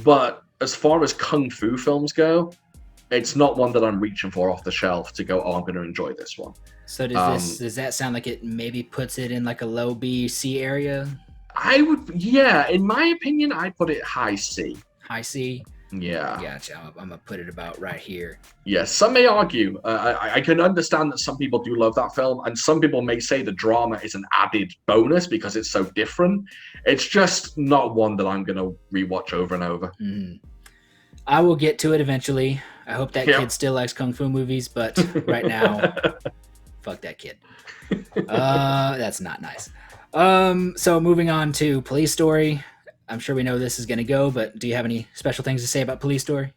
But as far as Kung Fu films go, it's not one that I'm reaching for off the shelf to go, oh, I'm going to enjoy this one. So does that sound like it maybe puts it in like a low B, C area? In my opinion, I'd put it high C. High C? Yeah. Gotcha. I'm going to put it about right here. Yes, some may argue. I can understand that some people do love that film, and some people may say the drama is an added bonus because it's so different. It's just not one that I'm going to rewatch over and over. I will get to it eventually, I hope that Yep. kid still likes kung fu movies, but right now, fuck that kid. That's not nice. So moving on to Police Story. I'm sure we know this is going to go, but do you have any special things to say about Police Story?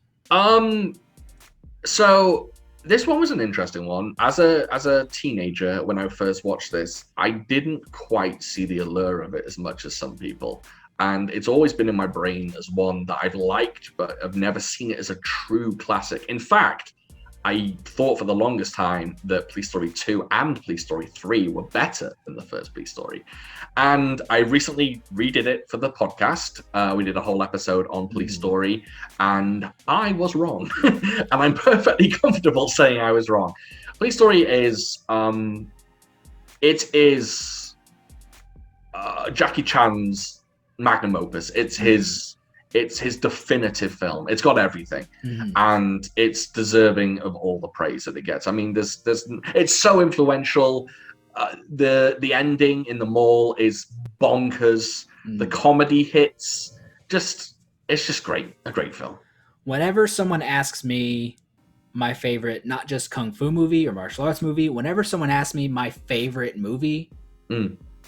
So this one was an interesting one. As a teenager, when I first watched this, I didn't quite see the allure of it as much as some people. And it's always been in my brain as one that I've liked, but I've never seen it as a true classic. In fact, I thought for the longest time that Police Story 2 and Police Story 3 were better than the first Police Story. And I recently redid it for the podcast. We did a whole episode on Police Story, and I was wrong. And I'm perfectly comfortable saying I was wrong. Police Story is, it is Jackie Chan's magnum opus. It's his definitive film. It's got everything, and it's deserving of all the praise that it gets. I mean, it's so influential. The ending in the mall is bonkers. The comedy hits. It's just great. A great film. Whenever someone asks me my favorite, not just kung fu movie or martial arts movie, whenever someone asks me my favorite movie,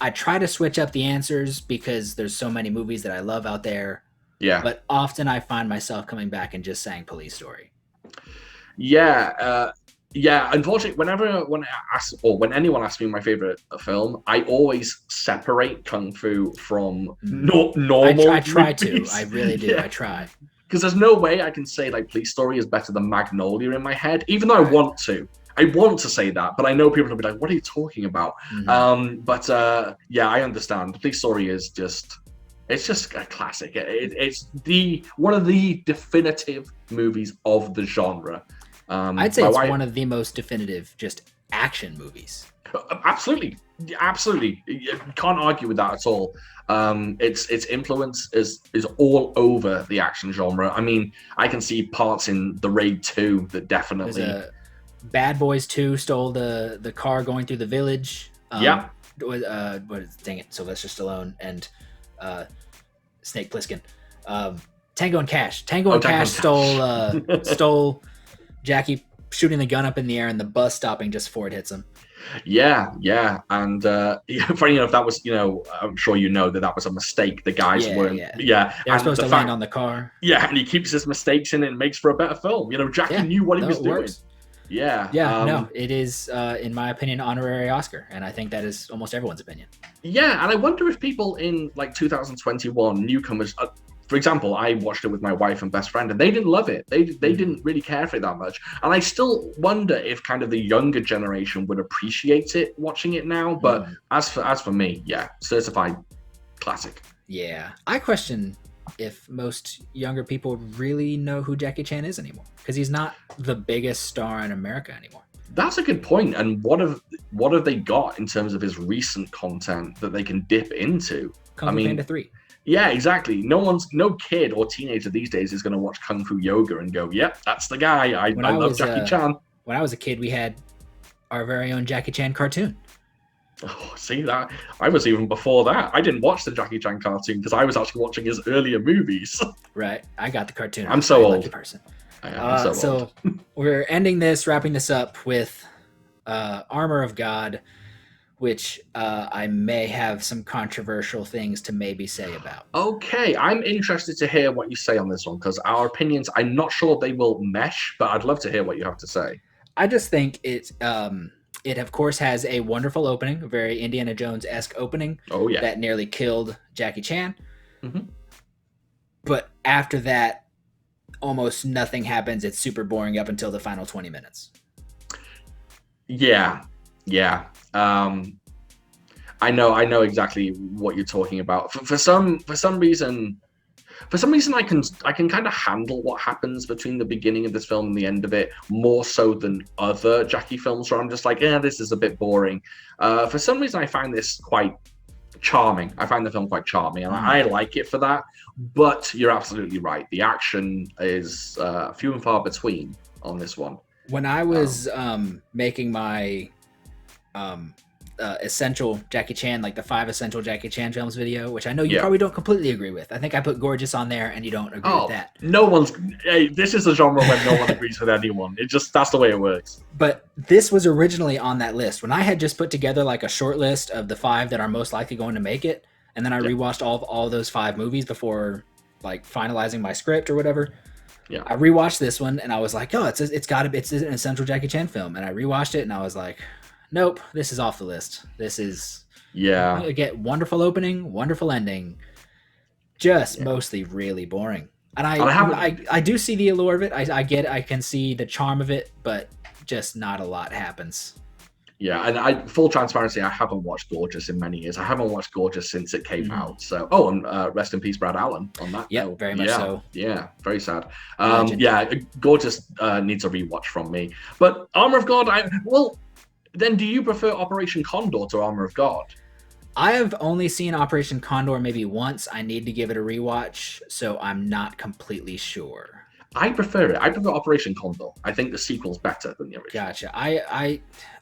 I try to switch up the answers because there's so many movies that I love out there. Yeah. But often I find myself coming back and just saying Police Story. Yeah. Unfortunately, when anyone asks me my favorite film, I always separate kung fu from normal. I try movies. to. I really do. Yeah. I try. Because there's no way I can say like Police Story is better than Magnolia in my head, even though I want to. I want to say that, but I know people will be like, "What are you talking about?" I understand. Police Story is just. It's just a classic. It's one of the definitive movies of the genre. I'd say it's one of the most definitive just action movies. Absolutely. You can't argue with that at all. Its influence is all over the action genre. I mean, I can see parts in The Raid 2 that definitely. Bad Boys 2 stole the car going through the village. Dang it, Sylvester Stallone and Snake Plissken. Tango and Cash. Tango and Cash stole Jackie shooting the gun up in the air and the bus stopping just before it hits him. Yeah. And funny enough, that was, I'm sure that was a mistake. The guys weren't. Yeah. They're supposed to land on the car. Yeah, and he keeps his mistakes in it and makes for a better film. Jackie knew what he was doing. Works. Yeah. No, it is, in my opinion, honorary Oscar, and I think that is almost everyone's opinion. Yeah, and I wonder if people in like 2021, newcomers, for example, I watched it with my wife and best friend, and they didn't love it. They didn't really care for it that much, and I still wonder if kind of the younger generation would appreciate it watching it now. But as for me, certified classic. Yeah, I question if most younger people really know who Jackie Chan is anymore, because he's not the biggest star in America anymore. That's a good point. And what have they got in terms of his recent content that they can dip into? Kung Fu Panda 3. Yeah, exactly. No kid or teenager these days is going to watch Kung Fu Yoga and go, "Yep, that's the guy. I love Jackie Chan." When I was a kid, we had our very own Jackie Chan cartoon. Oh, see that? I was even before that. I didn't watch the Jackie Chan cartoon because I was actually watching his earlier movies. Right. I got the cartoon. I'm so old. Person. I'm so old. We're wrapping this up with Armor of God, which I may have some controversial things to maybe say about. Okay, I'm interested to hear what you say on this one because our opinions, I'm not sure they will mesh, but I'd love to hear what you have to say. I just think it of course has a wonderful opening, a very Indiana Jones-esque opening. Oh yeah, that nearly killed Jackie Chan. But after that, almost nothing happens. It's super boring up until the final 20 minutes. Yeah. I know exactly what you're talking about. For some reason, I can kind of handle what happens between the beginning of this film and the end of it more so than other Jackie films where I'm just like, this is a bit boring. For some reason, I find this quite charming. I find the film quite charming, and I like it for that. But you're absolutely right. The action is few and far between on this one. When I was making my essential Jackie Chan, like the 5 essential Jackie Chan films video, which I know you Yeah. probably don't completely agree with. I think I put Gorgeous on there, and you don't agree with Oh, that. no one's. Hey, this is a genre where no one agrees with anyone. It just that's the way it works. But this was originally on that list when I had just put together like a short list of the 5 that are most likely going to make it, and then I Yeah. rewatched all those 5 movies before like finalizing my script or whatever. Yeah. I rewatched this one and I was like, oh, it's got to be, it's an essential Jackie Chan film. And I rewatched it and I was like, nope, this is off the list. This is Yeah. again wonderful opening, wonderful ending, just Yeah. mostly really boring. And I haven't. I do see the allure of it. I get it. I can see the charm of it, but just not a lot happens. Yeah, and full transparency, I haven't watched Gorgeous in many years. I haven't watched Gorgeous since it came Mhm. out. So, and rest in peace, Brad Allen. On that, Yep, note. very much yeah, so. Yeah, very sad. Legend. Yeah, Gorgeous needs a rewatch from me. But Armor of God, then do you prefer Operation Condor to Armor of God? I have only seen Operation Condor maybe once. I need to give it a rewatch, so I'm not completely sure. I prefer it. I prefer Operation Condor. I think the sequel's better than the original. Gotcha.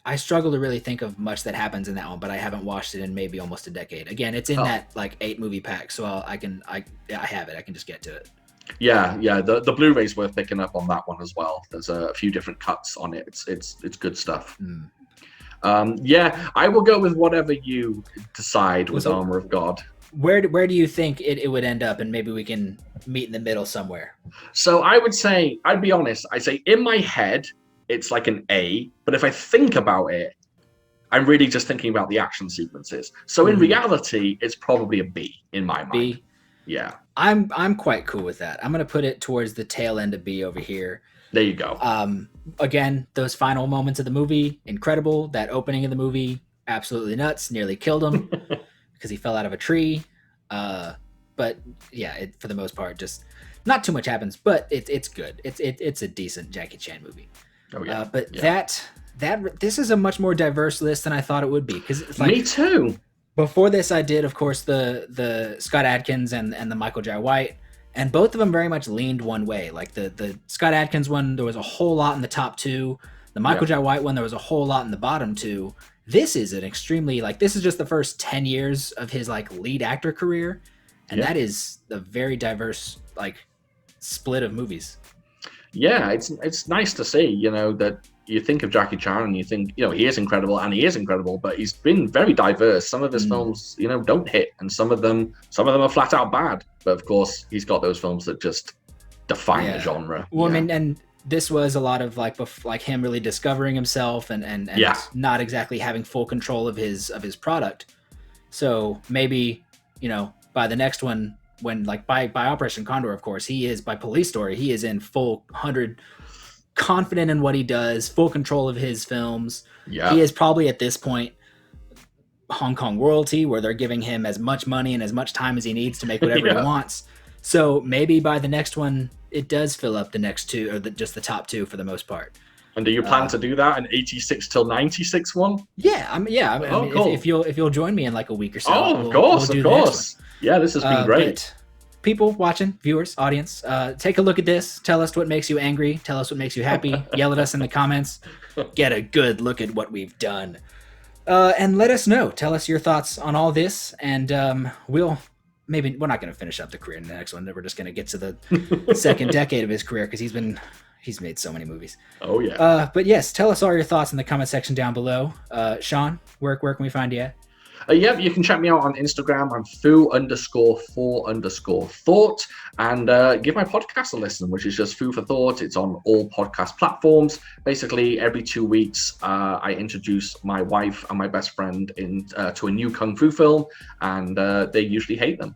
I struggle to really think of much that happens in that one, but I haven't watched it in maybe almost a decade. Again, it's in that like 8 movie pack, so I have it. I can just get to it. Yeah. The Blu-ray's worth picking up on that one as well. There's a few different cuts on it. It's good stuff. Yeah, I will go with whatever you decide with Armor of God. Where do you think it would end up, and maybe we can meet in the middle somewhere? So I would say, I'd be honest, I say in my head it's like an A, but if I think about it, I'm really just thinking about the action sequences. So in reality, it's probably a B in my mind. B. Yeah. I'm quite cool with that. I'm gonna put it towards the tail end of B over here. There you go. Again, those final moments of the movie, incredible. That opening of the movie, absolutely nuts. Nearly killed him because he fell out of a tree. But yeah, for the most part, just not too much happens. But it's good. It's a decent Jackie Chan movie. Oh yeah. But this is a much more diverse list than I thought it would be. Because me too. Before this, I did, of course, the Scott Adkins and the Michael Jai White. And both of them very much leaned one way. Like the Scott Adkins one, there was a whole lot in the top 2. The Michael Jai White one, there was a whole lot in the bottom 2. This is an extremely, this is just the first 10 years of his lead actor career. And that is a very diverse split of movies. Yeah, it's nice to see, that you think of Jackie Chan and you think, he is incredible, but he's been very diverse. Some of his films, don't hit, and some of them are flat out bad. But of course, he's got those films that just define the genre. Well, I mean, and this was a lot of him really discovering himself and not exactly having full control of his product. So maybe, by the next one, when by Operation Condor, of course, he is, by Police Story, he is in full 100 confident in what he does, full control of his films. Yeah. He is probably at this point Hong Kong royalty, where they're giving him as much money and as much time as he needs to make whatever he wants. So maybe by the next one, it does fill up the next 2, or just the top 2 for the most part. And do you plan to do that, an 86 till 96 one? Yeah, I mean, cool. if you'll join me in a week or so. Of course. Yeah, this has been great. People watching, viewers, audience, take a look at this. Tell us what makes you angry. Tell us what makes you happy. Yell at us in the comments. Get a good look at what we've done. And let us know. Tell us your thoughts on all this. And we're not going to finish up the career in the next one. We're just going to get to the second decade of his career, because he's made so many movies. Oh, yeah. But yes, tell us all your thoughts in the comment section down below. Shawn, where can we find you at? Yep, you can check me out on Instagram. I'm foo_for_thought, and give my podcast a listen, which is just Foo for Thought. It's on all podcast platforms. Basically, every 2 weeks, I introduce my wife and my best friend to a new kung fu film, and they usually hate them.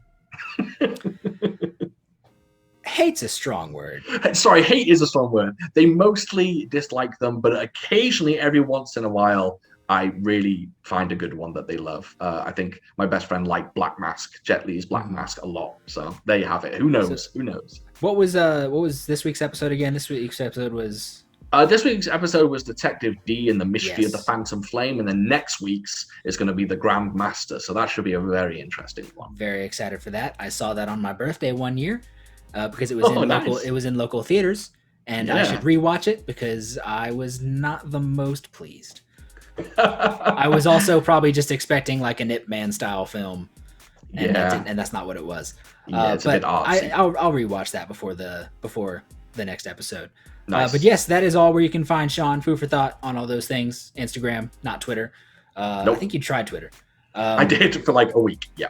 Hate's a strong word. Sorry, hate is a strong word. They mostly dislike them, but occasionally, every once in a while, I really find a good one that they love. I think my best friend liked Black Mask, Jet Li's Black Mask, a lot. So there you have it. Who knows? Who knows? What was this week's episode again? This week's episode was Detective D and the Mystery of the Phantom Flame, and then next week's is going to be the Grand Master. So that should be a very interesting one. Very excited for that. I saw that on my birthday one year because it was in local theaters, and I should rewatch it because I was not the most pleased. I was also probably just expecting like a Nip Man style film, and Yeah, that's not what it was. yeah, it's a bit But artsy. I'll rewatch that before the next episode. But Nice. yes, that is all where you can find Shawn. Food for thought on all those things. Instagram, not Twitter. I Nope. think you tried Twitter. I did for like a week. Yeah.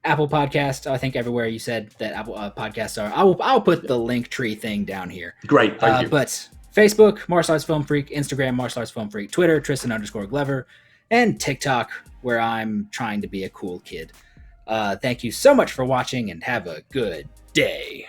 Apple Podcast. I think everywhere you said that Apple podcasts are. I'll put the link tree thing down here. Great. Thank you. But Facebook, Martial Arts Film Freak, Instagram, Martial Arts Film Freak, Twitter, Tristan_Glover, and TikTok, where I'm trying to be a cool kid. Thank you so much for watching, and have a good day.